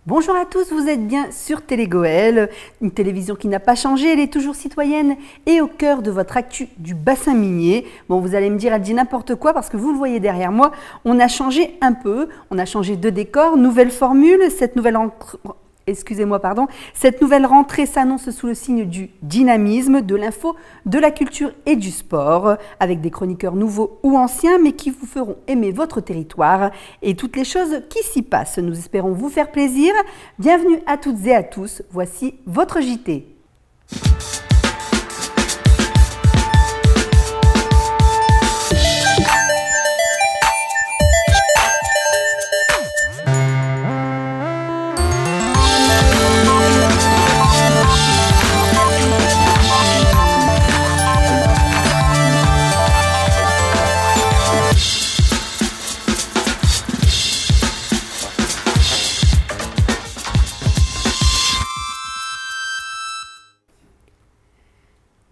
Bonjour à tous, vous êtes bien sur Télé Goël, une télévision qui n'a pas changé, elle est toujours citoyenne et au cœur de votre actu du bassin minier. Bon, vous allez me dire, elle dit n'importe quoi parce que vous le voyez derrière moi, on a changé un peu, on a changé de décor, nouvelle formule, cette nouvelle rentrée s'annonce sous le signe du dynamisme, de l'info, de la culture et du sport, avec des chroniqueurs nouveaux ou anciens, mais qui vous feront aimer votre territoire et toutes les choses qui s'y passent. Nous espérons vous faire plaisir. Bienvenue à toutes et à tous. Voici votre JT.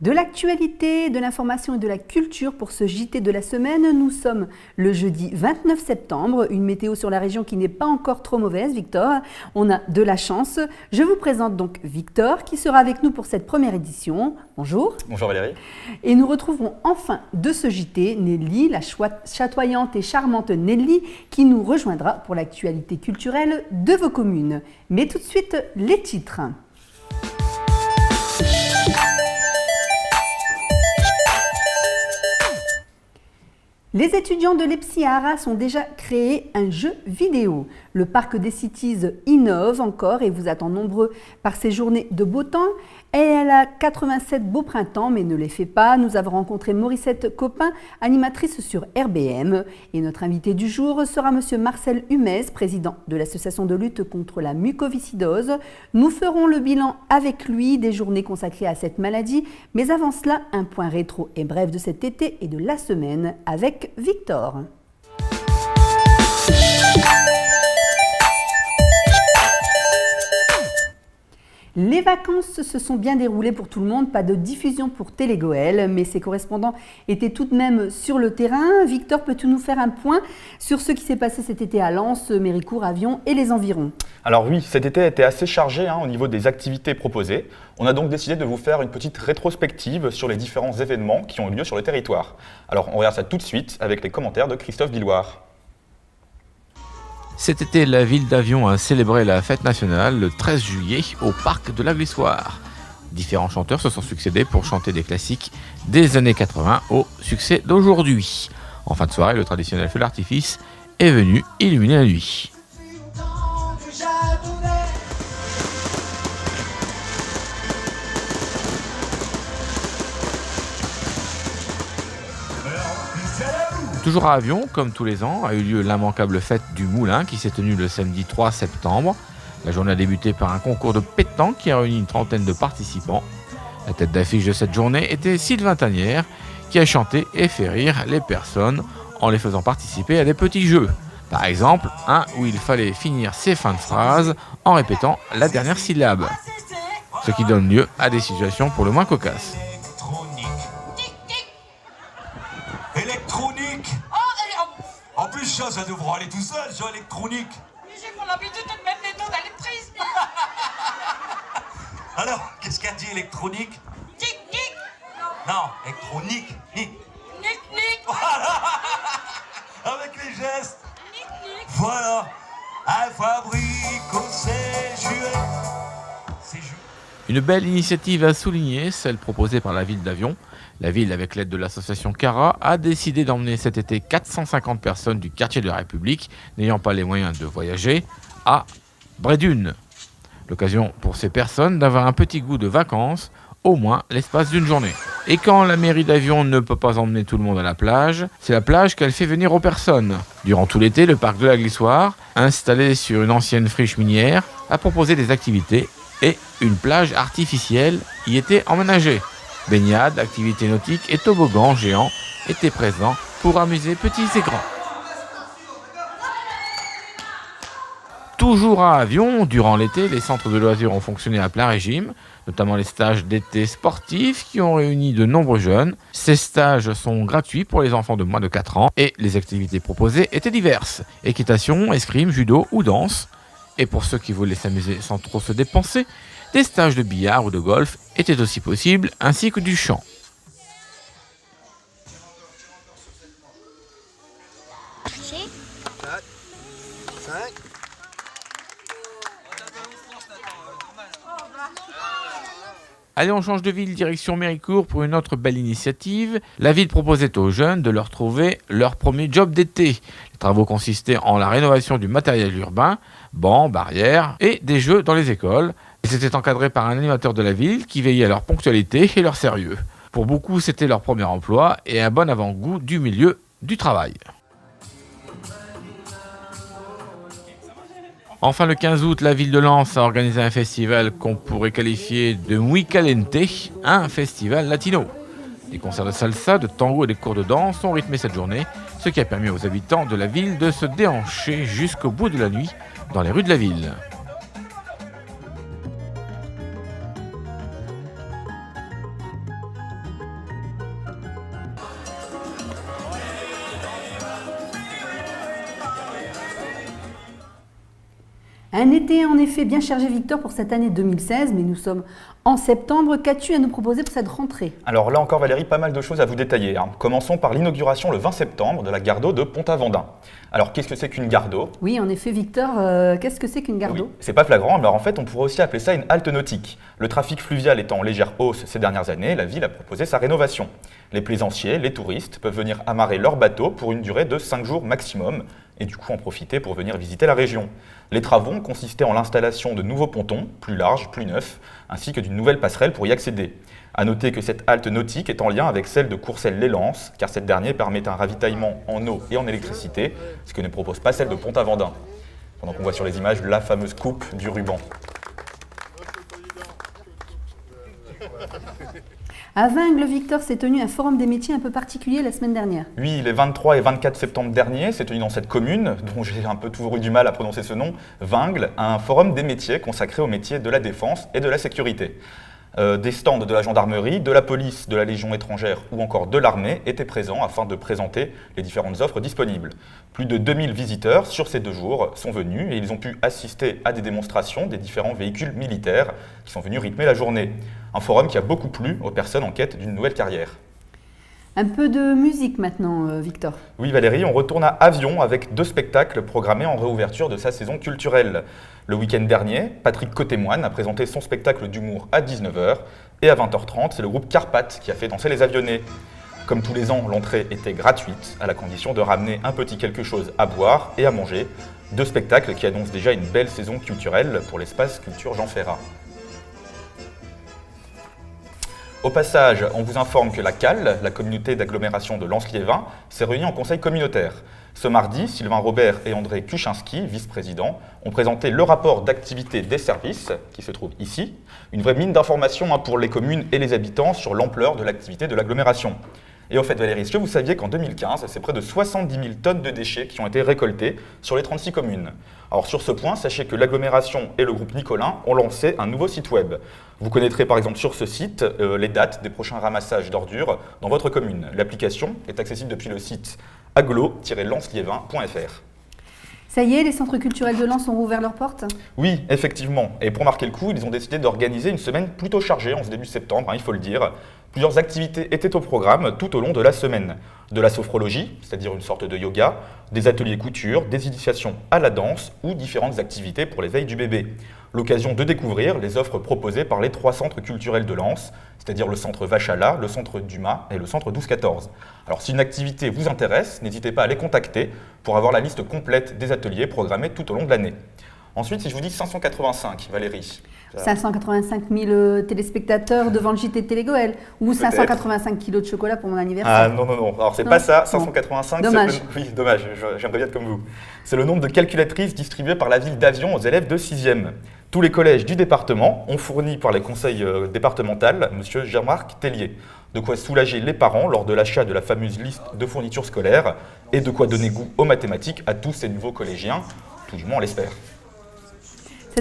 De l'actualité, de l'information et de la culture pour ce JT de la semaine, nous sommes le jeudi 29 septembre, une météo sur la région qui n'est pas encore trop mauvaise, Victor, on a de la chance. Je vous présente donc Victor qui sera avec nous pour cette première édition. Bonjour. Bonjour Valérie. Et nous retrouverons enfin de ce JT Nelly, la chatoyante et charmante Nelly qui nous rejoindra pour l'actualité culturelle de vos communes. Mais tout de suite, les titres. Les étudiants de l'EPSI-ARAS ont déjà créé un jeu vidéo. Le parc des Cities innove encore et vous attend nombreux par ces journées de beau temps. Et elle a 87 beaux printemps, mais ne les fait pas. Nous avons rencontré Morissette Copin, animatrice sur RBM. Et notre invité du jour sera Monsieur Marcel Humez, président de l'association de lutte contre la mucoviscidose. Nous ferons le bilan avec lui des journées consacrées à cette maladie. Mais avant cela, un point rétro et bref de cet été et de la semaine avec Victor. Les vacances se sont bien déroulées pour tout le monde, pas de diffusion pour Télé Goël, mais ses correspondants étaient tout de même sur le terrain. Victor, peux-tu nous faire un point sur ce qui s'est passé cet été à Lens, Méricourt, Avion et les environs? Alors oui, cet été a été assez chargé au niveau des activités proposées. On a donc décidé de vous faire une petite rétrospective sur les différents événements qui ont eu lieu sur le territoire. Alors on regarde ça tout de suite avec les commentaires de Christophe Villoire. Cet été, la ville d'Avion a célébré la fête nationale le 13 juillet au parc de la Glissoire. Différents chanteurs se sont succédés pour chanter des classiques des années 80 au succès d'aujourd'hui. En fin de soirée, le traditionnel feu d'artifice est venu illuminer la nuit. Toujours à Avion, comme tous les ans, a eu lieu l'immanquable fête du Moulin qui s'est tenue le samedi 3 septembre. La journée a débuté par un concours de pétanque qui a réuni une trentaine de participants. La tête d'affiche de cette journée était Sylvain Tanière qui a chanté et fait rire les personnes en les faisant participer à des petits jeux. Par exemple, un où il fallait finir ses fins de phrases en répétant la dernière syllabe. Ce qui donne lieu à des situations pour le moins cocasses. En plus, ça devrait aller tout seul, sur électronique. Mais j'ai pour l'habitude de mettre les noms d'électrice. Alors, qu'est-ce qu'a dit électronique? Tic, tic. Non, électronique. Nic, nic. Voilà. Avec les gestes. Nic, nic. Voilà. Un fabrique, c'est juré. C'est juré. Une belle initiative à souligner, celle proposée par la ville d'Avion. La ville, avec l'aide de l'association Cara, a décidé d'emmener cet été 450 personnes du quartier de la République, n'ayant pas les moyens de voyager, à Brédune. L'occasion pour ces personnes d'avoir un petit goût de vacances, au moins l'espace d'une journée. Et quand la mairie d'Avion ne peut pas emmener tout le monde à la plage, c'est la plage qu'elle fait venir aux personnes. Durant tout l'été, le parc de la Glissoire, installé sur une ancienne friche minière, a proposé des activités et une plage artificielle y était emménagée. Baignades, activités nautiques et toboggans géants étaient présents pour amuser petits et grands. Toujours à Avion, durant l'été, les centres de loisirs ont fonctionné à plein régime, notamment les stages d'été sportifs qui ont réuni de nombreux jeunes. Ces stages sont gratuits pour les enfants de moins de 4 ans et les activités proposées étaient diverses. Équitation, escrime, judo ou danse. Et pour ceux qui voulaient s'amuser sans trop se dépenser, des stages de billard ou de golf étaient aussi possibles, ainsi que du chant. Allez, on change de ville, direction Méricourt pour une autre belle initiative. La ville proposait aux jeunes de leur trouver leur premier job d'été. Les travaux consistaient en la rénovation du matériel urbain, bancs, barrières et des jeux dans les écoles. Ils étaient encadrés par un animateur de la ville qui veillait à leur ponctualité et leur sérieux. Pour beaucoup, c'était leur premier emploi et un bon avant-goût du milieu du travail. Enfin, le 15 août, la ville de Lens a organisé un festival qu'on pourrait qualifier de Muy Caliente, un festival latino. Des concerts de salsa, de tango et des cours de danse ont rythmé cette journée, ce qui a permis aux habitants de la ville de se déhancher jusqu'au bout de la nuit dans les rues de la ville. Un été en effet bien chargé, Victor, pour cette année 2016, mais nous sommes en septembre. Qu'as-tu à nous proposer pour cette rentrée? Alors là encore Valérie, pas mal de choses à vous détailler. Commençons par l'inauguration le 20 septembre de la gare d'eau de Pont-Aventin. Alors qu'est-ce que c'est qu'une gare d'eau? Oui, en effet, Victor, qu'est-ce que c'est qu'une gare d'eau? Oui, c'est pas flagrant, mais en fait on pourrait aussi appeler ça une halte nautique. Le trafic fluvial étant en légère hausse ces dernières années, la ville a proposé sa rénovation. Les plaisanciers, les touristes peuvent venir amarrer leur bateau pour une durée de 5 jours maximum et du coup en profiter pour venir visiter la région. Les travaux ont consisté en l'installation de nouveaux pontons, plus larges, plus neufs, ainsi que d'une nouvelle passerelle pour y accéder. A noter que cette halte nautique est en lien avec celle de Courcelles-les-Lances, car cette dernière permet un ravitaillement en eau et en électricité, ce que ne propose pas celle de Pont-Aventin. Pendant qu'on voit sur les images la fameuse coupe du ruban. À Vingles, Victor, s'est tenu un forum des métiers un peu particulier la semaine dernière. Oui, les 23 et 24 septembre dernier, s'est tenu dans cette commune, dont j'ai un peu toujours eu du mal à prononcer ce nom, Vingles, un forum des métiers consacré aux métiers de la défense et de la sécurité. Des stands de la gendarmerie, de la police, de la Légion étrangère ou encore de l'armée étaient présents afin de présenter les différentes offres disponibles. Plus de 2000 visiteurs sur ces 2 jours sont venus et ils ont pu assister à des démonstrations des différents véhicules militaires qui sont venus rythmer la journée. Un forum qui a beaucoup plu aux personnes en quête d'une nouvelle carrière. Un peu de musique maintenant, Victor. Oui Valérie, on retourne à Avion avec 2 spectacles programmés en réouverture de sa saison culturelle. Le week-end dernier, Patrick Cotémoine a présenté son spectacle d'humour à 19h et à 20h30, c'est le groupe Carpath qui a fait danser les avionnés. Comme tous les ans, l'entrée était gratuite, à la condition de ramener un petit quelque chose à boire et à manger. 2 spectacles qui annoncent déjà une belle saison culturelle pour l'espace Culture Jean Ferrat. Au passage, on vous informe que la CAL, la communauté d'agglomération de Lens-Liévin, s'est réunie en conseil communautaire. Ce mardi, Sylvain Robert et André Kuczynski, vice-présidents, ont présenté le rapport d'activité des services, qui se trouve ici, une vraie mine d'informations pour les communes et les habitants sur l'ampleur de l'activité de l'agglomération. Et au fait Valérie, est-ce que vous saviez qu'en 2015, c'est près de 70 000 tonnes de déchets qui ont été récoltées sur les 36 communes? Alors sur ce point, sachez que l'agglomération et le groupe Nicolin ont lancé un nouveau site web. Vous connaîtrez par exemple sur ce site les dates des prochains ramassages d'ordures dans votre commune. L'application est accessible depuis le site agglo-lensliévin.fr. Ça y est, les centres culturels de Lens ont rouvert leurs portes? Oui, effectivement. Et pour marquer le coup, ils ont décidé d'organiser une semaine plutôt chargée en ce début septembre, il faut le dire. Plusieurs activités étaient au programme tout au long de la semaine. De la sophrologie, c'est-à-dire une sorte de yoga, des ateliers couture, des initiations à la danse ou différentes activités pour l'éveil du bébé. L'occasion de découvrir les offres proposées par les 3 centres culturels de Lens, c'est-à-dire le centre Vachala, le centre Dumas et le centre 12-14. Alors si une activité vous intéresse, n'hésitez pas à les contacter pour avoir la liste complète des ateliers programmés tout au long de l'année. Ensuite, si je vous dis 585, Valérie. 585 000 téléspectateurs devant le JT de Télégoël ou 585 kilos de chocolat pour mon anniversaire. Ah non. Alors c'est pas ça, 585, dommage. Oui, dommage, j'aimerais bien être comme vous. C'est le nombre de calculatrices distribuées par la ville d'Avion aux élèves de 6e. Tous les collèges du département ont fourni par les conseils départementaux M. Jean-Marc Tellier. De quoi soulager les parents lors de l'achat de la fameuse liste de fournitures scolaires et de quoi donner goût aux mathématiques à tous ces nouveaux collégiens, tout du moins on l'espère.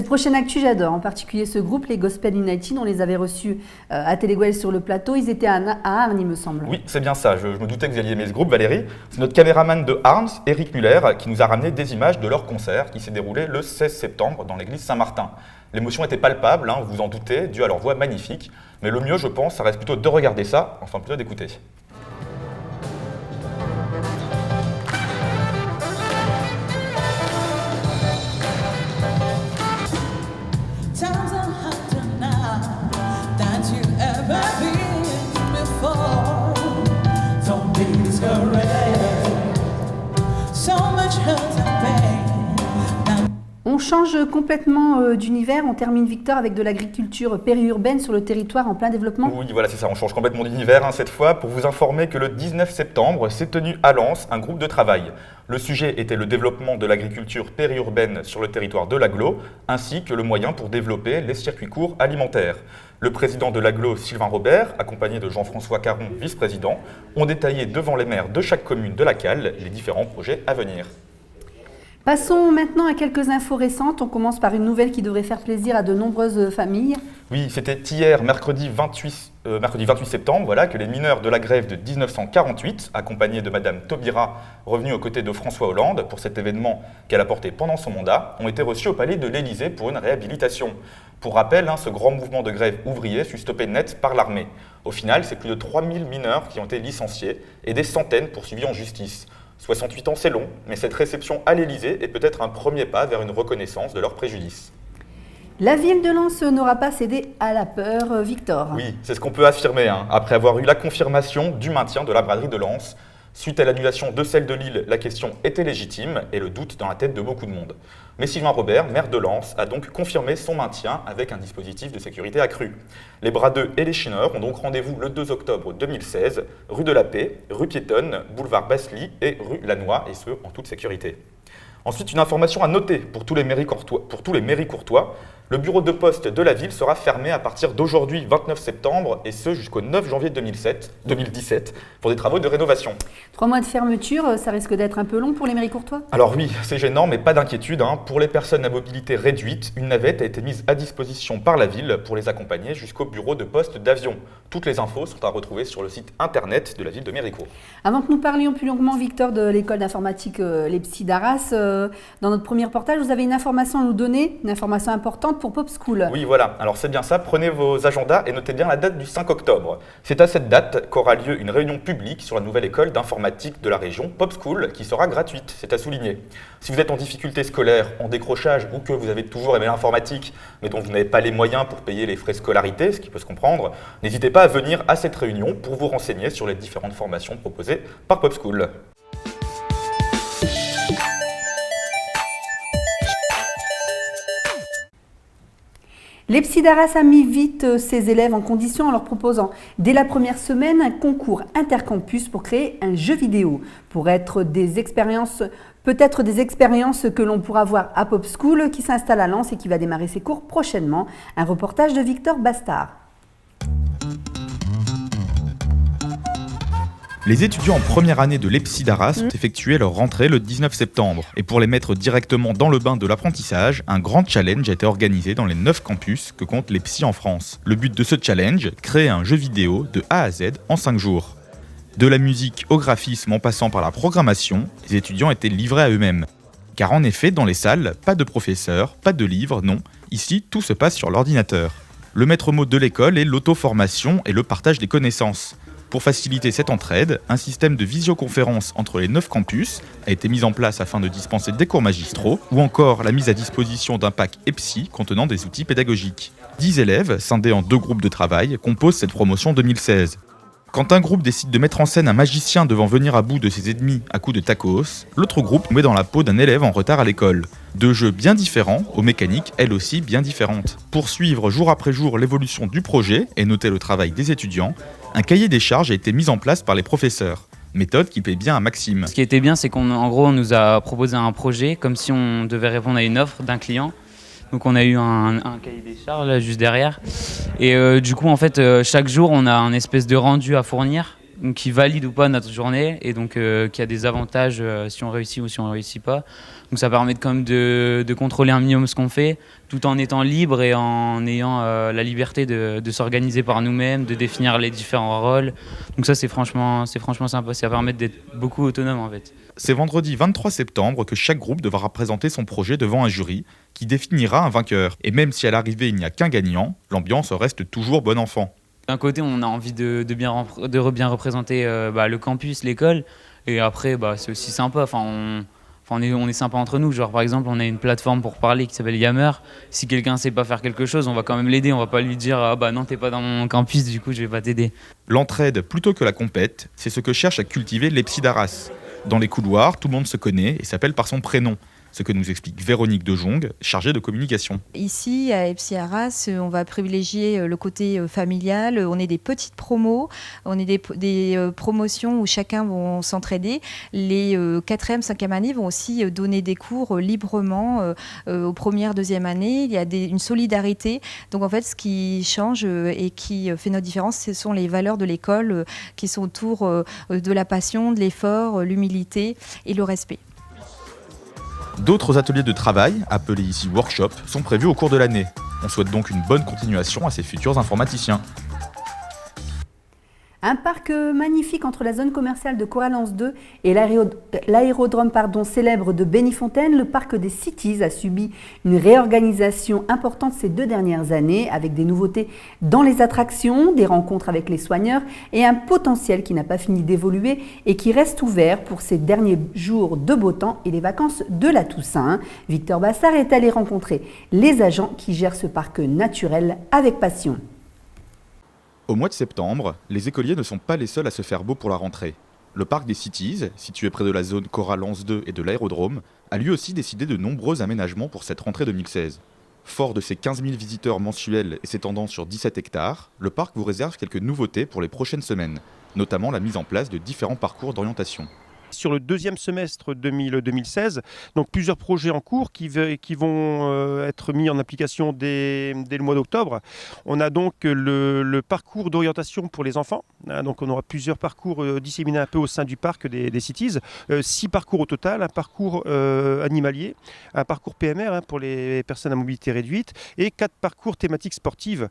cette prochaine actu, j'adore. En particulier ce groupe, les Gospel United, on les avait reçus à Téléguel sur le plateau. Ils étaient à Arnes, il me semble. Oui, c'est bien ça. Je me doutais que vous alliez aimer ce groupe, Valérie. C'est notre caméraman de Arnes, Eric Muller, qui nous a ramené des images de leur concert qui s'est déroulé le 16 septembre dans l'église Saint-Martin. L'émotion était palpable, vous vous en doutez, due à leur voix magnifique. Mais le mieux, je pense, ça reste plutôt de regarder ça, enfin plutôt d'écouter. Times are harder now than you've ever been before. Don't be discouraged. So much hurt and pain. On change complètement d'univers. On termine, Victor, avec de l'agriculture périurbaine sur le territoire en plein développement. Oui, voilà, c'est ça. On change complètement d'univers cette fois pour vous informer que le 19 septembre s'est tenu à Lens un groupe de travail. Le sujet était le développement de l'agriculture périurbaine sur le territoire de l'Agglo, ainsi que le moyen pour développer les circuits courts alimentaires. Le président de l'Agglo, Sylvain Robert, accompagné de Jean-François Caron, vice-président, ont détaillé devant les maires de chaque commune de la Cale les différents projets à venir. Passons maintenant à quelques infos récentes. On commence par une nouvelle qui devrait faire plaisir à de nombreuses familles. Oui, c'était hier, mercredi 28 septembre, que les mineurs de la grève de 1948, accompagnés de Madame Taubira, revenue aux côtés de François Hollande pour cet événement qu'elle a porté pendant son mandat, ont été reçus au palais de l'Élysée pour une réhabilitation. Pour rappel, ce grand mouvement de grève ouvrier fut stoppé net par l'armée. Au final, c'est plus de 3000 mineurs qui ont été licenciés et des centaines poursuivis en justice. 68 ans, c'est long, mais cette réception à l'Élysée est peut-être un premier pas vers une reconnaissance de leur préjudice. La ville de Lens n'aura pas cédé à la peur, Victor. Oui, c'est ce qu'on peut affirmer, après avoir eu la confirmation du maintien de la braderie de Lens. Suite à l'annulation de celle de Lille, la question était légitime et le doute dans la tête de beaucoup de monde. Mais Sylvain Robert, maire de Lens, a donc confirmé son maintien avec un dispositif de sécurité accru. Les bradeux et les chineurs ont donc rendez-vous le 2 octobre 2016, rue de la Paix, rue piétonne, boulevard Basly et rue Lannoy, et ce, en toute sécurité. Ensuite, une information à noter pour tous les mairies courtois. Le bureau de poste de la ville sera fermé à partir d'aujourd'hui, 29 septembre, et ce jusqu'au 9 janvier 2017, pour des travaux de rénovation. 3 mois de fermeture, ça risque d'être un peu long pour les mairies courtois ? Alors oui, c'est gênant, mais pas d'inquiétude. Pour les personnes à mobilité réduite, une navette a été mise à disposition par la ville pour les accompagner jusqu'au bureau de poste d'Avion. Toutes les infos sont à retrouver sur le site internet de la ville de Méricourt. Avant que nous parlions plus longuement, Victor, de l'école d'informatique l'EPSI d'Arras, dans notre premier reportage, vous avez une information à nous donner, une information importante pour Pop School. Oui, voilà. Alors c'est bien ça. Prenez vos agendas et notez bien la date du 5 octobre. C'est à cette date qu'aura lieu une réunion publique sur la nouvelle école d'informatique de la région, Pop School, qui sera gratuite. C'est à souligner. Si vous êtes en difficulté scolaire, en décrochage ou que vous avez toujours aimé l'informatique, mais dont vous n'avez pas les moyens pour payer les frais de scolarité, ce qui peut se comprendre, n'hésitez pas à venir à cette réunion pour vous renseigner sur les différentes formations proposées par Pop School. L'EPSI d'Arras a mis vite ses élèves en condition en leur proposant dès la première semaine un concours intercampus pour créer un jeu vidéo. Pour être peut-être des expériences que l'on pourra voir à Pop School qui s'installe à Lens et qui va démarrer ses cours prochainement. Un reportage de Victor Bastard. Les étudiants en première année de l'EPSI d'Arras ont effectué leur rentrée le 19 septembre. Et pour les mettre directement dans le bain de l'apprentissage, un grand challenge a été organisé dans les 9 campus que compte l'EPSI en France. Le but de ce challenge, créer un jeu vidéo de A à Z en 5 jours. De la musique au graphisme en passant par la programmation, les étudiants étaient livrés à eux-mêmes. Car en effet, dans les salles, pas de professeurs, pas de livres, non. Ici, tout se passe sur l'ordinateur. Le maître mot de l'école est l'auto-formation et le partage des connaissances. Pour faciliter cette entraide, un système de visioconférence entre les 9 campus a été mis en place afin de dispenser des cours magistraux, ou encore la mise à disposition d'un pack EPSI contenant des outils pédagogiques. 10 élèves, scindés en 2 groupes de travail, composent cette promotion 2016. Quand un groupe décide de mettre en scène un magicien devant venir à bout de ses ennemis à coups de tacos, l'autre groupe met dans la peau d'un élève en retard à l'école. 2 jeux bien différents, aux mécaniques elles aussi bien différentes. Pour suivre jour après jour l'évolution du projet et noter le travail des étudiants, un cahier des charges a été mis en place par les professeurs. Méthode qui plaît bien à Maxime. Ce qui était bien, c'est qu'en gros, on nous a proposé un projet comme si on devait répondre à une offre d'un client. Donc on a eu un cahier des charges là juste derrière. Et du coup, en fait, chaque jour, on a un espèce de rendu à fournir donc qui valide ou pas notre journée et donc qui a des avantages si on réussit ou si on ne réussit pas. Donc ça permet quand même de contrôler un minimum ce qu'on fait tout en étant libre et en ayant la liberté de s'organiser par nous-mêmes, de définir les différents rôles. Donc ça c'est franchement sympa, ça permet d'être beaucoup autonome en fait. C'est vendredi 23 septembre que chaque groupe devra présenter son projet devant un jury qui définira un vainqueur. Et même si à l'arrivée il n'y a qu'un gagnant, l'ambiance reste toujours bon enfant. D'un côté, on a envie de bien représenter le campus, l'école, et après, c'est aussi sympa. On est sympa entre nous. Genre, par exemple, on a une plateforme pour parler qui s'appelle Yammer. Si quelqu'un ne sait pas faire quelque chose, on va quand même l'aider. On va pas lui dire « Ah bah non, t'es pas dans mon campus, du coup, je vais pas t'aider. » L'entraide plutôt que la compète, c'est ce que cherche à cultiver l'EPSI d'Arras. Dans les couloirs, tout le monde se connaît et s'appelle par son prénom. Ce que nous explique Véronique De Jong, chargée de communication. Ici, à EPSI Arras, on va privilégier le côté familial. On est des petites promos, on est des promotions où chacun va s'entraider. Les 4e, 5e années vont aussi donner des cours librement aux premières, 2e années. Il y a une solidarité. Donc en fait, ce qui change et qui fait notre différence, ce sont les valeurs de l'école qui sont autour de la passion, de l'effort, l'humilité et le respect. D'autres ateliers de travail, appelés ici workshops, sont prévus au cours de l'année. On souhaite donc une bonne continuation à ces futurs informaticiens. Un parc magnifique entre la zone commerciale de Corallens 2 et l'aérodrome célèbre de Bénifontaine, le parc des Cities a subi une réorganisation importante ces 2 dernières années avec des nouveautés dans les attractions, des rencontres avec les soigneurs et un potentiel qui n'a pas fini d'évoluer et qui reste ouvert pour ces derniers jours de beau temps et les vacances de la Toussaint. Victor Bassard est allé rencontrer les agents qui gèrent ce parc naturel avec passion. Au mois de septembre, les écoliers ne sont pas les seuls à se faire beau pour la rentrée. Le parc des Cities, situé près de la zone Corallens 2 et de l'aérodrome, a lui aussi décidé de nombreux aménagements pour cette rentrée 2016. Fort de ses 15 000 visiteurs mensuels et s'étendant sur 17 hectares, le parc vous réserve quelques nouveautés pour les prochaines semaines, notamment la mise en place de différents parcours d'orientation. Sur le 2e semestre 2016, donc plusieurs projets en cours qui vont être mis en application dès le mois d'octobre. On a donc le parcours d'orientation pour les enfants. Donc on aura plusieurs parcours disséminés un peu au sein du parc des Cities. 6 parcours au total, un parcours animalier, un parcours PMR pour les personnes à mobilité réduite et 4 parcours thématiques sportives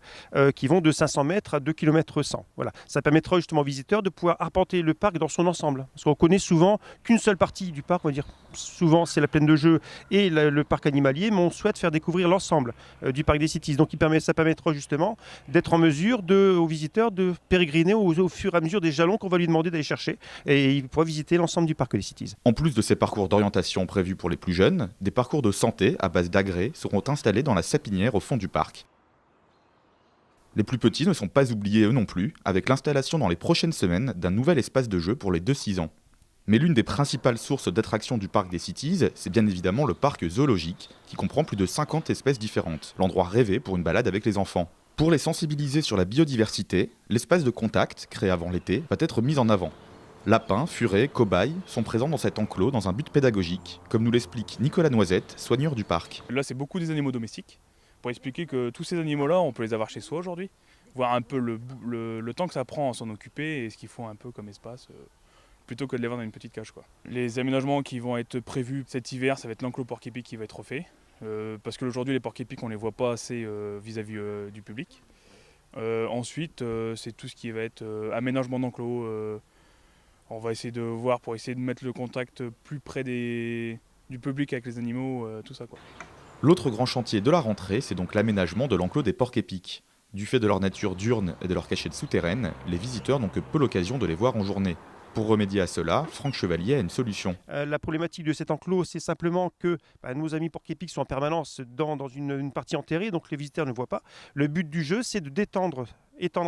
qui vont de 500 mètres à 2 km 100. Voilà. Ça permettra justement aux visiteurs de pouvoir arpenter le parc dans son ensemble. Parce qu'on connaît souvent qu'une seule partie du parc, on va dire souvent c'est la plaine de jeu et le parc animalier, mais on souhaite faire découvrir l'ensemble du parc des Cities. Donc ça permettra justement d'être en mesure aux visiteurs de pérégriner au fur et à mesure des jalons qu'on va lui demander d'aller chercher et il pourra visiter l'ensemble du parc des Cities. En plus de ces parcours d'orientation prévus pour les plus jeunes, des parcours de santé à base d'agrès seront installés dans la sapinière au fond du parc. Les plus petits ne sont pas oubliés eux non plus, avec l'installation dans les prochaines semaines d'un nouvel espace de jeu pour les 2-6 ans. Mais l'une des principales sources d'attraction du parc des Cities, c'est bien évidemment le parc zoologique, qui comprend plus de 50 espèces différentes, l'endroit rêvé pour une balade avec les enfants. Pour les sensibiliser sur la biodiversité, l'espace de contact, créé avant l'été, va être mis en avant. Lapins, furets, cobayes sont présents dans cet enclos dans un but pédagogique, comme nous l'explique Nicolas Noisette, soigneur du parc. Là, c'est beaucoup des animaux domestiques, pour expliquer que tous ces animaux-là, on peut les avoir chez soi aujourd'hui, voir un peu le temps que ça prend à s'en occuper et ce qu'ils font un peu comme espace. Plutôt que de les voir dans une petite cage, quoi. Les aménagements qui vont être prévus cet hiver, ça va être l'enclos porc-épic qui va être refait. Parce qu'aujourd'hui, les porc-épics, on les voit pas assez vis-à-vis du public. Ensuite, c'est tout ce qui va être aménagement d'enclos. On va essayer de voir pour essayer de mettre le contact plus près du public avec les animaux, tout ça, quoi. L'autre grand chantier de la rentrée, c'est donc l'aménagement de l'enclos des porc-épics. Du fait de leur nature diurne et de leur cachette souterraine, les visiteurs n'ont que peu l'occasion de les voir en journée. Pour remédier à cela, Franck Chevalier a une solution. La problématique de cet enclos, c'est simplement que nos amis porc-épics sont en permanence dans une partie enterrée, donc les visiteurs ne voient pas. Le but du jeu, c'est de étendre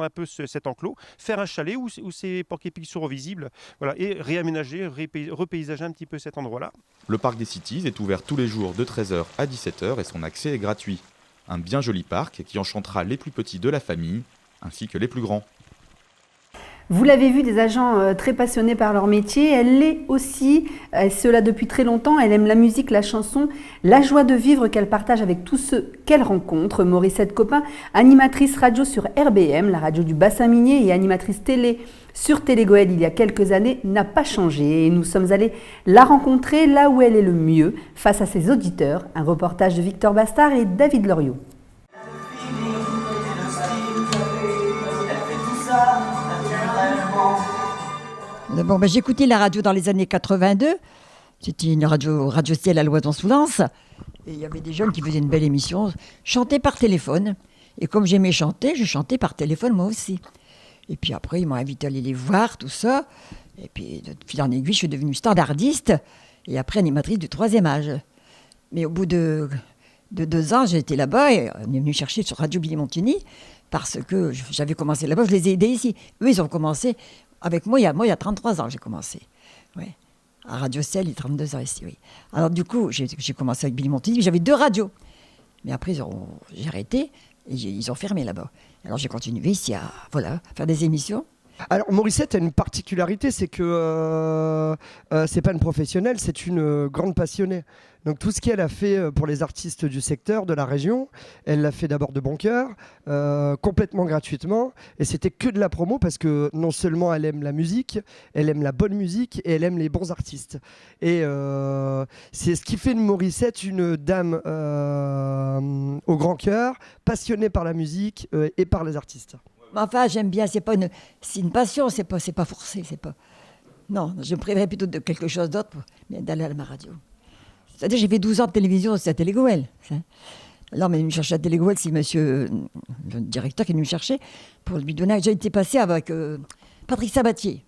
un peu cet enclos, faire un chalet où ces porc-épics seront visibles, voilà, et réaménager, repaysager un petit peu cet endroit-là. Le parc des Cities est ouvert tous les jours de 13h à 17h et son accès est gratuit. Un bien joli parc qui enchantera les plus petits de la famille, ainsi que les plus grands. Vous l'avez vu, des agents très passionnés par leur métier. Elle l'est aussi, cela depuis très longtemps. Elle aime la musique, la chanson, la joie de vivre qu'elle partage avec tous ceux qu'elle rencontre. Morissette Copin, animatrice radio sur RBM, la radio du bassin minier, et animatrice télé sur Télégoël il y a quelques années, n'a pas changé. Et nous sommes allés la rencontrer là où elle est le mieux, face à ses auditeurs. Un reportage de Victor Bastard et David Loriot. Bon, j'écoutais la radio dans les années 82. C'était une radio ciel à Loison-sous-Lens. Et il y avait des jeunes qui faisaient une belle émission, chantaient par téléphone. Et comme j'aimais chanter, je chantais par téléphone moi aussi. Et puis après, ils m'ont invité à aller les voir, tout ça. Et puis, de fil en aiguille, je suis devenue standardiste. Et après, animatrice du 3e âge. Mais au bout de 2 ans, j'étais là-bas et on est venu chercher sur Radio Billy Montigny parce que j'avais commencé là-bas, je les ai aidés ici. Eux, ils ont commencé avec moi, il y a 33 ans, j'ai commencé. Ouais. À Radio Ciel, il y a 32 ans ici, oui. Alors du coup, j'ai commencé avec Billy Montigny, j'avais 2 radios. Mais après, j'ai arrêté et ils ont fermé là-bas. Alors j'ai continué ici à faire des émissions. Alors Morissette a une particularité, c'est que c'est pas une professionnelle, c'est une grande passionnée. Donc tout ce qu'elle a fait pour les artistes du secteur, de la région, elle l'a fait d'abord de bon cœur, complètement gratuitement, et c'était que de la promo parce que non seulement elle aime la musique, elle aime la bonne musique et elle aime les bons artistes. Et c'est ce qui fait de Morissette une dame au grand cœur, passionnée par la musique et par les artistes. Enfin, j'aime bien, c'est une passion, c'est pas forcé, c'est pas... Non, je me priverais plutôt de quelque chose d'autre d'aller à ma radio. C'est-à-dire, j'ai fait 12 ans de télévision, c'est à Télégoël. Alors, on est venu me chercher à Télégoël, c'est monsieur, le directeur qui est venu me chercher pour lui donner... J'ai été passé avec Patrick Sabatier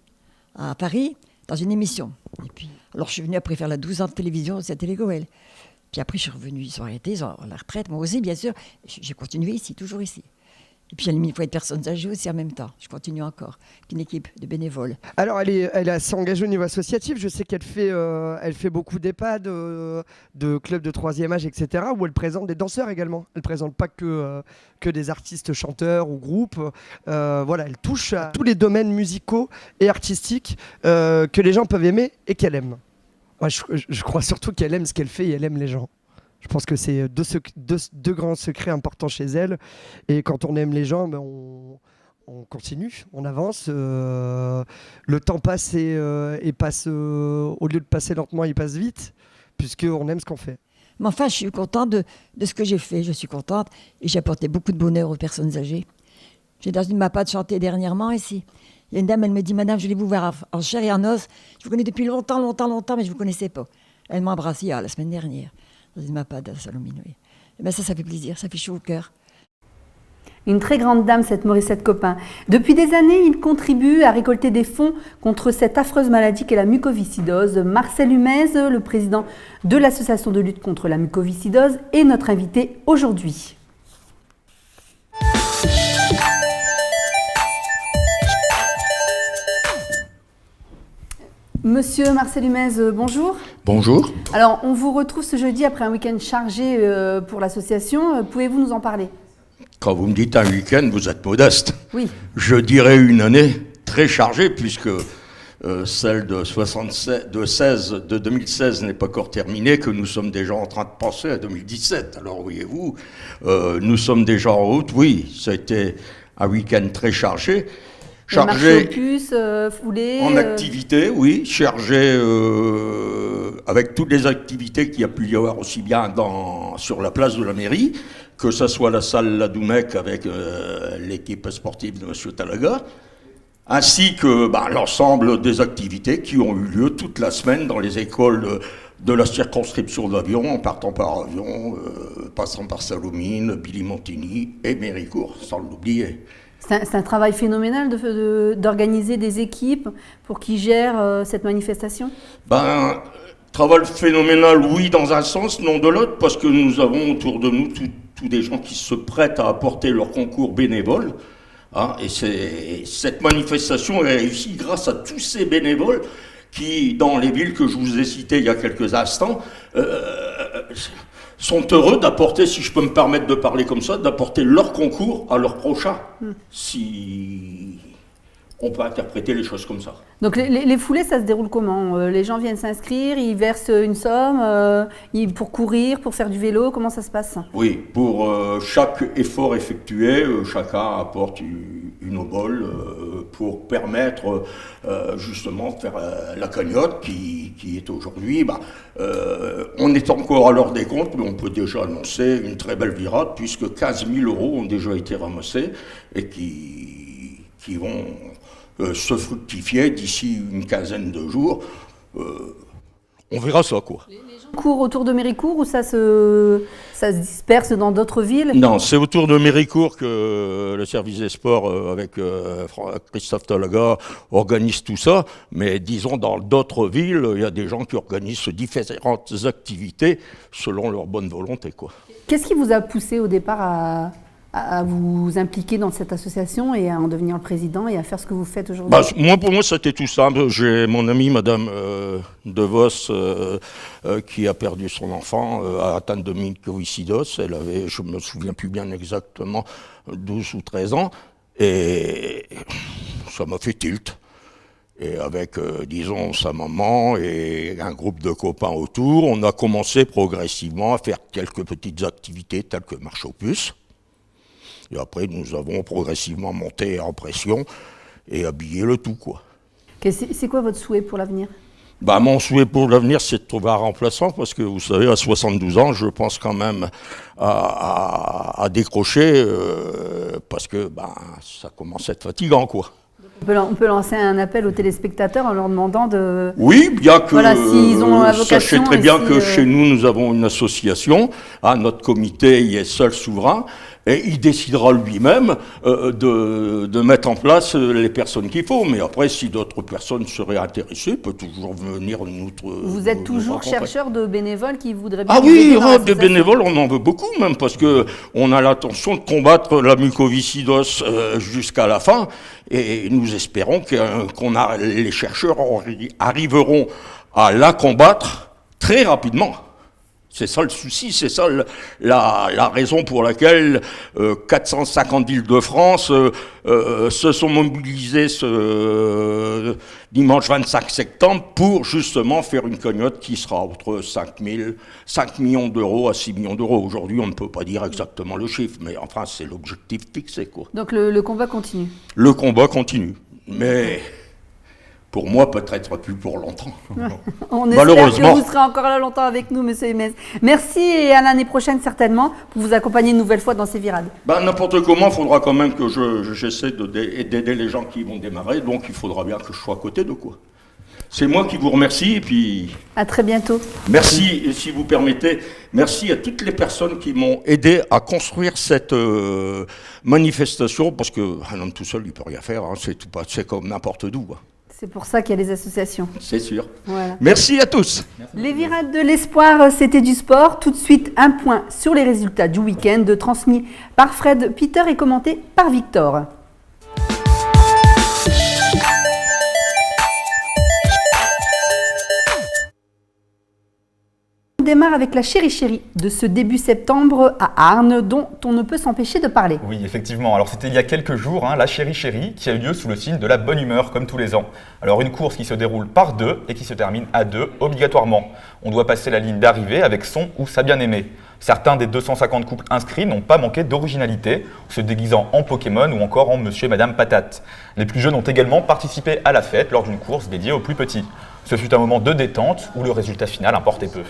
à Paris, dans une émission. Et puis, alors, je suis venu après faire la 12 ans de télévision, c'est à Télégoël. Puis après, je suis revenu, ils sont arrêtés, ils ont la retraite, moi aussi, bien sûr. J'ai continué ici, toujours ici. Et puis, il faut être personnes âgées aussi en même temps. Je continue encore, avec une équipe de bénévoles. Alors, elle s'est engagée au niveau associatif. Je sais qu'elle fait beaucoup d'EHPAD, de clubs de 3e âge, etc., où elle présente des danseurs également. Elle ne présente pas que des artistes chanteurs ou groupes. Elle touche à tous les domaines musicaux et artistiques que les gens peuvent aimer et qu'elle aime. Moi, je crois surtout qu'elle aime ce qu'elle fait et elle aime les gens. Je pense que c'est deux grands secrets importants chez elle. Et quand on aime les gens, on continue, on avance. Le temps passe et passe, au lieu de passer lentement, il passe vite, puisqu'on aime ce qu'on fait. Mais enfin, je suis contente de ce que j'ai fait. Je suis contente et j'ai apporté beaucoup de bonheur aux personnes âgées. J'ai dans une MAPA de chanter dernièrement ici. Il y a une dame, elle me dit, madame, je voulais vous voir en chair et en os. Je vous connais depuis longtemps, mais je ne vous connaissais pas. Elle m'a embrassée la semaine dernière. Dans une MAPAD à Salomine, oui. Et ça fait plaisir, ça fait chaud au cœur. Une très grande dame, cette Morissette Copin. Depuis des années, il contribue à récolter des fonds contre cette affreuse maladie qu'est la mucoviscidose. Marcel Humez, le président de l'association de lutte contre la mucoviscidose, est notre invité aujourd'hui. Monsieur Marcel Humez, bonjour. Bonjour. Alors, on vous retrouve ce jeudi après un week-end chargé pour l'association. Pouvez-vous nous en parler ? Quand vous me dites un week-end, vous êtes modeste. Oui. Je dirais une année très chargée, puisque celle de 2016 n'est pas encore terminée, que nous sommes déjà en train de penser à 2017. Alors, voyez-vous, nous sommes déjà en route. Oui, ça a été un week-end très chargé. Chargé foulé, en activité, oui, chargé avec toutes les activités qu'il y a pu y avoir aussi bien sur la place de la mairie, que ce soit la salle Ladoumec avec l'équipe sportive de M. Talaga, ainsi que l'ensemble des activités qui ont eu lieu toute la semaine dans les écoles de la circonscription d'Avion, en partant par Avion, passant par Salomine, Billy Montigny et Méricourt, sans l'oublier. C'est un travail phénoménal d'organiser des équipes pour qu'ils gèrent cette manifestation ? Travail phénoménal, oui, dans un sens, non de l'autre, parce que nous avons autour de nous tous des gens qui se prêtent à apporter leur concours bénévole. Et cette manifestation est réussie grâce à tous ces bénévoles qui, dans les villes que je vous ai citées il y a quelques instants, sont heureux d'apporter, si je peux me permettre de parler comme ça, d'apporter leur concours à leur prochain. Si on peut interpréter les choses comme ça. Donc les foulées, ça se déroule comment? Les gens viennent s'inscrire, ils versent une somme pour courir, pour faire du vélo, comment ça se passe? Oui, pour chaque effort effectué, chacun apporte une obole pour permettre justement de faire la cagnotte qui est aujourd'hui. On est encore à l'heure des comptes, mais on peut déjà annoncer une très belle virade puisque 15 000 € ont déjà été ramassés et qui vont se fructifier d'ici une quinzaine de jours. On verra ça, quoi. Les gens courent autour de Méricourt ou ça se disperse dans d'autres villes? Non, c'est autour de Méricourt que le service des sports, avec Christophe Talaga, organise tout ça. Mais disons, dans d'autres villes, il y a des gens qui organisent différentes activités selon leur bonne volonté, quoi. Qu'est-ce qui vous a poussé au départ à vous impliquer dans cette association et à en devenir le président et à faire ce que vous faites aujourd'hui? Pour moi, c'était tout simple. J'ai mon amie, Madame De Vos, qui a perdu son enfant, atteinte de mycoviscidose. Elle avait, je ne me souviens plus bien exactement, 12 ou 13 ans. Et ça m'a fait tilt. Et avec, disons, sa maman et un groupe de copains autour, on a commencé progressivement à faire quelques petites activités telles que marche aux puces. Et après, nous avons progressivement monté en pression et habillé le tout, quoi. C'est quoi votre souhait pour l'avenir? Mon souhait pour l'avenir, c'est de trouver un remplaçant, parce que vous savez, à 72 ans, je pense quand même à décrocher, parce que ça commence à être fatigant, quoi. On peut lancer un appel aux téléspectateurs en leur demandant de... Oui, bien que s'ils ont la vocation, sachez très bien que chez nous avons une association, notre comité y est seul souverain, et il décidera lui-même de mettre en place les personnes qu'il faut. Mais après, si d'autres personnes seraient intéressées, il peut toujours venir nous... Vous êtes toujours chercheur de bénévoles qui voudraient bien... Ah oui, des bénévoles, on en veut beaucoup même, parce qu'on a l'intention de combattre la mucoviscidose jusqu'à la fin, et nous espérons les chercheurs arriveront à la combattre très rapidement. C'est ça le souci, c'est ça la raison pour laquelle 450 villes de France se sont mobilisées ce dimanche 25 septembre pour justement faire une cagnotte qui sera entre 5 millions d'euros à 6 millions d'euros. Aujourd'hui, on ne peut pas dire exactement le chiffre, mais enfin, c'est l'objectif fixé, quoi. Donc le combat continue? Le combat continue, mais... Pour moi, peut-être plus pour longtemps. On espère que vous serez encore là longtemps avec nous, monsieur Hémez. Merci et à l'année prochaine certainement pour vous accompagner une nouvelle fois dans ces virades. N'importe comment, il faudra quand même que j'essaie d'aider les gens qui vont démarrer, donc il faudra bien que je sois à côté de quoi. C'est moi qui vous remercie et puis... À très bientôt. Merci, et si vous permettez, merci à toutes les personnes qui m'ont aidé à construire cette manifestation, parce qu'un homme tout seul, il ne peut rien faire, hein, c'est comme n'importe d'où. C'est pour ça qu'il y a des associations. C'est sûr. Voilà. Merci à tous. Les virades de l'espoir, c'était du sport. Tout de suite, un point sur les résultats du week-end, transmis par Fred Peter et commenté par Victor. On démarre avec la chérie de ce début septembre à Arnes, dont on ne peut s'empêcher de parler. Oui, effectivement. Alors c'était il y a quelques jours, la chérie qui a eu lieu sous le signe de la bonne humeur, comme tous les ans. Alors une course qui se déroule par deux et qui se termine à deux obligatoirement. On doit passer la ligne d'arrivée avec son ou sa bien-aimée. Certains des 250 couples inscrits n'ont pas manqué d'originalité, se déguisant en Pokémon ou encore en Monsieur et Madame Patate. Les plus jeunes ont également participé à la fête lors d'une course dédiée aux plus petits. Ce fut un moment de détente où le résultat final importait peu.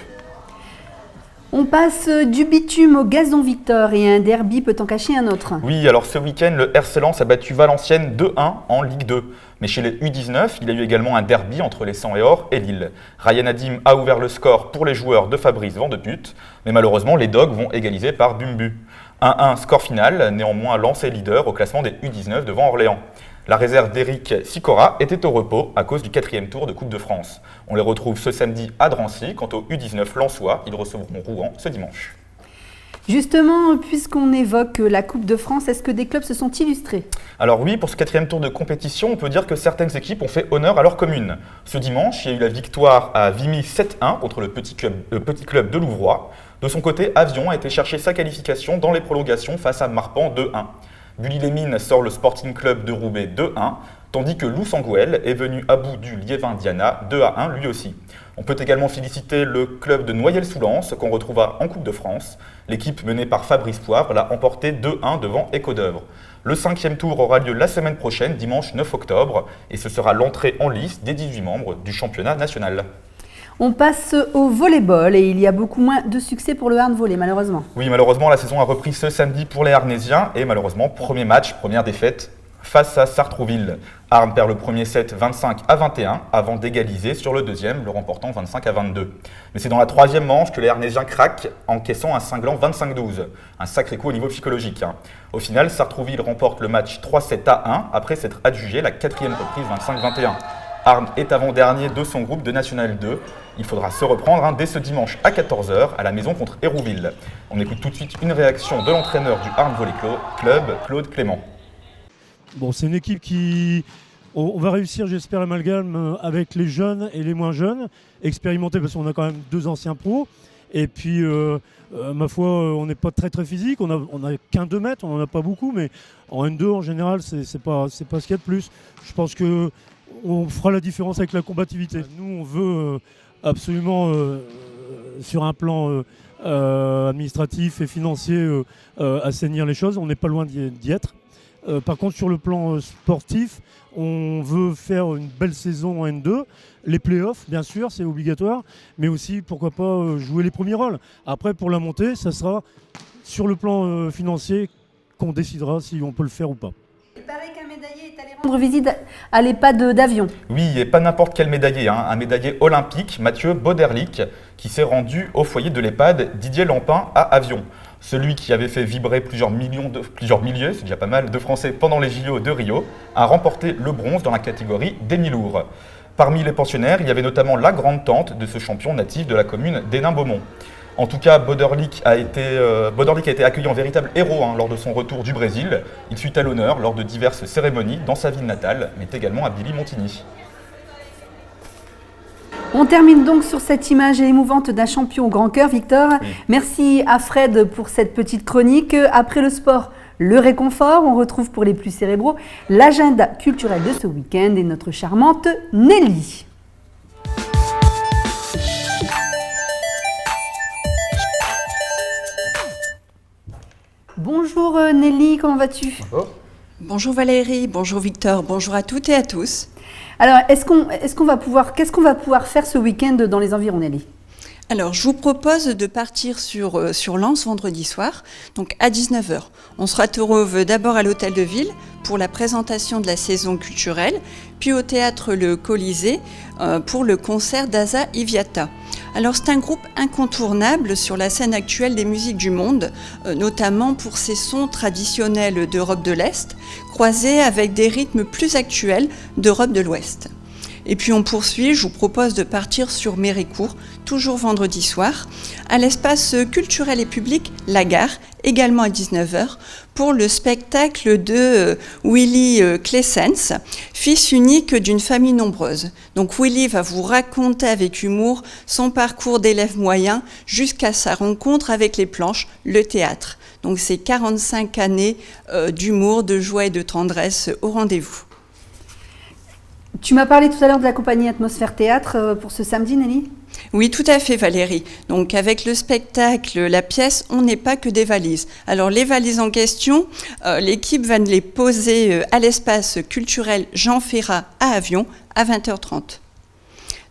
On passe du bitume au gazon Victor et un derby peut en cacher un autre. Oui, alors ce week-end, le RC Lens a battu Valenciennes 2-1 en Ligue 2. Mais chez les U19, il y a eu également un derby entre les 100 et Or et Lille. Ryan Hadim a ouvert le score pour les joueurs de Fabrice Vandeput, mais malheureusement, les Dogs vont égaliser par Bumbu. 1-1 score final, néanmoins Lens est leader au classement des U19 devant Orléans. La réserve d'Éric Sicora était au repos à cause du 4e tour de Coupe de France. On les retrouve ce samedi à Drancy. Quant aux U19 lensois, ils recevront Rouen ce dimanche. Justement, puisqu'on évoque la Coupe de France, est-ce que des clubs se sont illustrés? Alors oui, pour ce 4e tour de compétition, on peut dire que certaines équipes ont fait honneur à leur commune. Ce dimanche, il y a eu la victoire à Vimy 7-1 contre le petit club de Louvroy. De son côté, Avion a été chercher sa qualification dans les prolongations face à Marpan 2-1. Bully-les-Mines sort le Sporting Club de Roubaix 2-1, tandis que Lousangouel est venu à bout du Liévin Diana 2-1 lui aussi. On peut également féliciter le club de Noyelles-sous-Lens qu'on retrouvera en Coupe de France. L'équipe menée par Fabrice Poivre l'a emporté 2-1 devant Éco-d'Œuvre. Le 5e tour aura lieu la semaine prochaine, dimanche 9 octobre, et ce sera l'entrée en lice des 18 membres du championnat national. On passe au volleyball et il y a beaucoup moins de succès pour le handvolley, malheureusement. Oui, malheureusement, la saison a repris ce samedi pour les Arnésiens et malheureusement, premier match, première défaite face à Sartrouville. Arnes perd le premier set 25-21 avant d'égaliser sur le deuxième, le remportant 25-22. Mais c'est dans la troisième manche que les Arnésiens craquent, encaissant un cinglant 25-12. Un sacré coup au niveau psychologique. Au final, Sartrouville remporte le match 3-7-1 après s'être adjugé la quatrième reprise 25-21. Arnes est avant-dernier de son groupe de National 2. Il faudra se reprendre dès ce dimanche à 14h à la maison contre Hérouville. On écoute tout de suite une réaction de l'entraîneur du Arnes Volley Club, Claude Clément. Bon, c'est une équipe qui... On va réussir, j'espère, l'amalgame avec les jeunes et les moins jeunes, expérimentés parce qu'on a quand même 2 anciens pros. Et puis, ma foi, on n'est pas très très physique, on a qu'un 2 mètres, on n'en a pas beaucoup, mais en N2 en général, c'est pas ce qu'il y a de plus. Je pense qu'on fera la différence avec la combativité. Nous, on veut absolument, sur un plan administratif et financier, assainir les choses. On n'est pas loin d'y être. Par contre, sur le plan sportif, on veut faire une belle saison en N2. Les playoffs, bien sûr, c'est obligatoire, mais aussi, pourquoi pas, jouer les premiers rôles. Après, pour la montée, ça sera sur le plan financier qu'on décidera si on peut le faire ou pas. Il paraît qu'un médaillé est allé rendre visite à l'EHPAD d'Avion. Oui, et pas n'importe quel médaillé, un médaillé olympique, Mathieu Boderlich, qui s'est rendu au foyer de l'EHPAD Didier Lampin à Avion. Celui qui avait fait vibrer plusieurs milliers, c'est déjà pas mal, de Français pendant les JO de Rio, a remporté le bronze dans la catégorie des mi-lourds. Parmi les pensionnaires, il y avait notamment la grande-tante de ce champion natif de la commune d'Hénin-Beaumont. En tout cas, Boderlich a été accueilli en véritable héros lors de son retour du Brésil. Il fut à l'honneur lors de diverses cérémonies dans sa ville natale, mais également à Billy-Montigny. On termine donc sur cette image émouvante d'un champion au grand cœur, Victor. Oui. Merci à Fred pour cette petite chronique. Après le sport, le réconfort, on retrouve pour les plus cérébraux l'agenda culturel de ce week-end et notre charmante Nelly. Bonjour Nelly, comment vas-tu ? Bonjour Valérie, bonjour Victor, bonjour à toutes et à tous. Alors, qu'est-ce qu'on va pouvoir faire ce week-end dans les environs, Nelly ? Alors, je vous propose de partir sur Lens vendredi soir, donc à 19h. On se retrouve d'abord à l'Hôtel de Ville pour la présentation de la saison culturelle, puis au Théâtre Le Colisée pour le concert d'Asa Iviata. Alors, c'est un groupe incontournable sur la scène actuelle des musiques du monde, notamment pour ses sons traditionnels d'Europe de l'Est, croisés avec des rythmes plus actuels d'Europe de l'Ouest. Et puis on poursuit, je vous propose de partir sur Méricourt, toujours vendredi soir, à l'espace culturel et public La Gare, également à 19h, pour le spectacle de Willy Clessens, fils unique d'une famille nombreuse. Donc Willy va vous raconter avec humour son parcours d'élève moyen jusqu'à sa rencontre avec les planches, le théâtre. Donc c'est 45 années d'humour, de joie et de tendresse au rendez-vous. Tu m'as parlé tout à l'heure de la compagnie Atmosphère Théâtre pour ce samedi, Nelly ? Oui, tout à fait, Valérie. Donc, avec le spectacle, la pièce, on n'est pas que des valises. Alors, les valises en question, l'équipe va les poser à l'espace culturel Jean Ferrat à Avion à 20h30.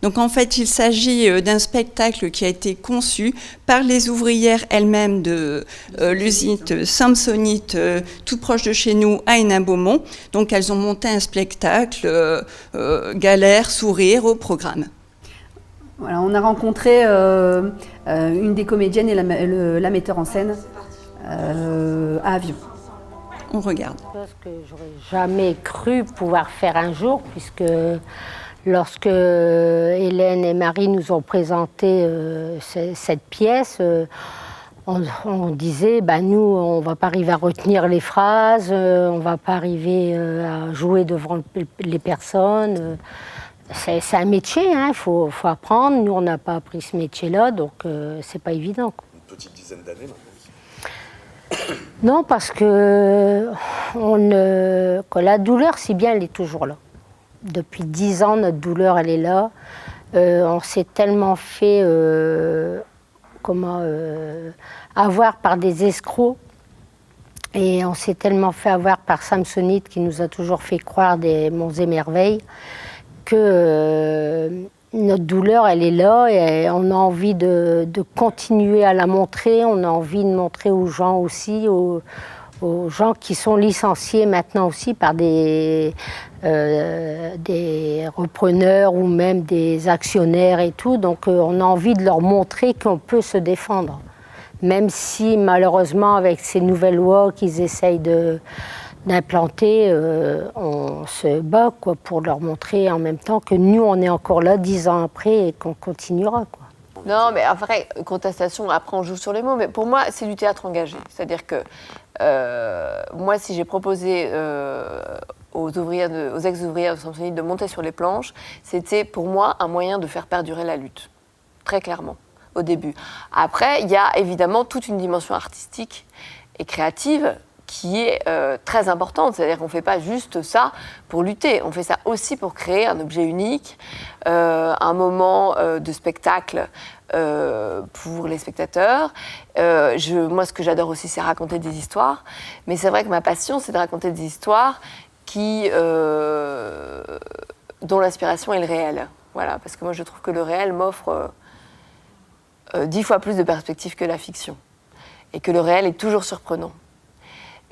Donc, en fait, il s'agit d'un spectacle qui a été conçu par les ouvrières elles-mêmes de l'usine Samsonite, toute proche de chez nous, à Hénin-Beaumont. Donc, elles ont monté un spectacle galère, sourire au programme. Voilà, on a rencontré une des comédiennes et la metteur en scène à Avion. On regarde. Chose que j'aurais jamais cru pouvoir faire un jour, puisque lorsque Hélène et Marie nous ont présenté cette pièce, on disait, nous, on ne va pas arriver à retenir les phrases, on ne va pas arriver à jouer devant les personnes. C'est un métier, il faut apprendre. Nous, on n'a pas appris ce métier-là, donc c'est pas évident. Une petite dizaine d'années maintenant. Non, parce que la douleur, si bien, elle est toujours là. Depuis 10 ans, notre douleur, elle est là. On s'est tellement fait avoir par des escrocs. Et on s'est tellement fait avoir par Samsonite qui nous a toujours fait croire des monts et merveilles que notre douleur, elle est là et on a envie de continuer à la montrer. On a envie de montrer aux gens aussi, aux gens qui sont licenciés maintenant aussi par des repreneurs ou même des actionnaires et tout. Donc on a envie de leur montrer qu'on peut se défendre. Même si malheureusement avec ces nouvelles lois qu'ils essayent d'implanter, on se bat pour leur montrer en même temps que nous on est encore là 10 ans après et qu'on continuera. Non, mais après, contestation, après on joue sur les mots, mais pour moi c'est du théâtre engagé. C'est-à-dire que moi si j'ai proposé aux ex-ouvrières de Samsonite de monter sur les planches, c'était pour moi un moyen de faire perdurer la lutte, très clairement. Au début. Après, il y a évidemment toute une dimension artistique et créative qui est très importante. C'est-à-dire qu'on ne fait pas juste ça pour lutter, on fait ça aussi pour créer un objet unique, un moment de spectacle pour les spectateurs. Moi, ce que j'adore aussi, c'est raconter des histoires. Mais c'est vrai que ma passion, c'est de raconter des histoires dont l'inspiration est le réel. Voilà, parce que moi, je trouve que le réel m'offre 10 fois plus de perspectives que la fiction. Et que le réel est toujours surprenant.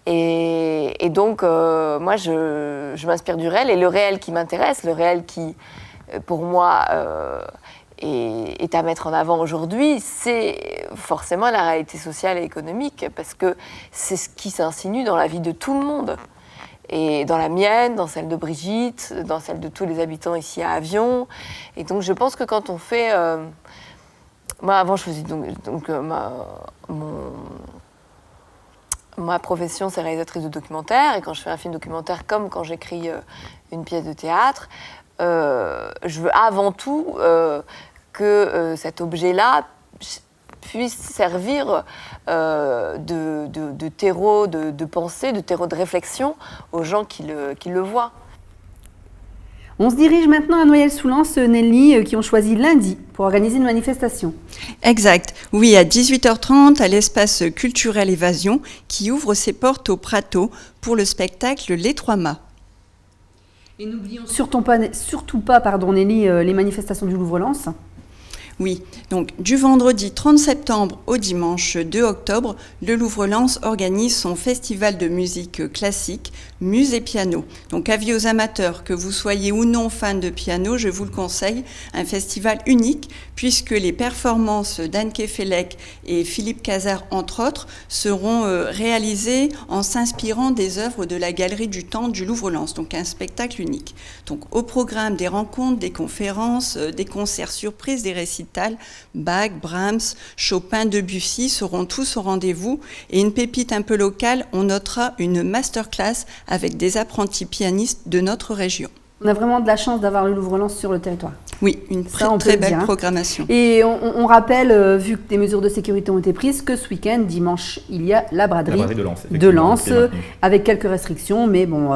Et donc, moi, je m'inspire du réel. Et le réel qui m'intéresse, le réel qui, pour moi, est à mettre en avant aujourd'hui, c'est forcément la réalité sociale et économique. Parce que c'est ce qui s'insinue dans la vie de tout le monde. Et dans la mienne, dans celle de Brigitte, dans celle de tous les habitants ici à Avion. Et donc, je pense que quand on fait... Moi, avant, je faisais ma profession, c'est réalisatrice de documentaire. Et quand je fais un film documentaire, comme quand j'écris une pièce de théâtre, je veux avant tout que cet objet-là puisse servir de terreau de pensée, de terreau de réflexion aux gens qui le voient. On se dirige maintenant à Noyelles-sous-Lens, Nelly, qui ont choisi lundi pour organiser une manifestation. Exact. Oui, à 18h30, à l'espace culturel Évasion, qui ouvre ses portes au Prato pour le spectacle Les Trois Mâts. Et n'oublions surtout pas, Nelly, les manifestations du Louvre-Lens. Oui, donc du vendredi 30 septembre au dimanche 2 octobre, le Louvre-Lens organise son festival de musique classique, Muse et Piano. Donc avis aux amateurs, que vous soyez ou non fans de piano, je vous le conseille, un festival unique puisque les performances d'Anne Kefelec et Philippe Cazard, entre autres, seront réalisées en s'inspirant des œuvres de la Galerie du Temps du Louvre-Lens, donc un spectacle unique. Donc au programme des rencontres, des conférences, des concerts surprises, des récitals, Bach, Brahms, Chopin, Debussy seront tous au rendez-vous. Et une pépite un peu locale, on notera une masterclass avec des apprentis pianistes de notre région. On a vraiment de la chance d'avoir le Louvre-Lens sur le territoire. Oui, une très belle programmation. Et on rappelle, vu que des mesures de sécurité ont été prises, que ce week-end, dimanche, il y a la braderie de Lens avec quelques restrictions. Mais bon,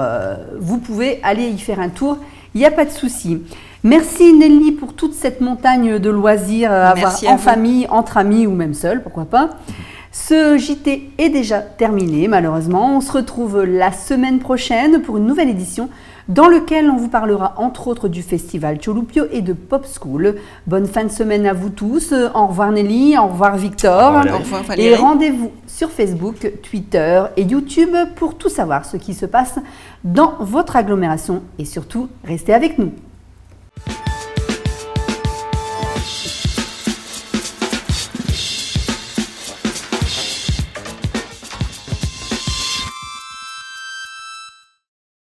vous pouvez aller y faire un tour, il n'y a pas de souci. Merci Nelly pour toute cette montagne de loisirs à avoir en famille, entre amis ou même seul, pourquoi pas. Ce JT est déjà terminé malheureusement. On se retrouve la semaine prochaine pour une nouvelle édition dans laquelle on vous parlera entre autres du festival Cholupio et de Pop School. Bonne fin de semaine à vous tous. Au revoir Nelly, au revoir Victor. Au revoir Valérie. Et rendez-vous sur Facebook, Twitter et YouTube pour tout savoir ce qui se passe dans votre agglomération et surtout restez avec nous.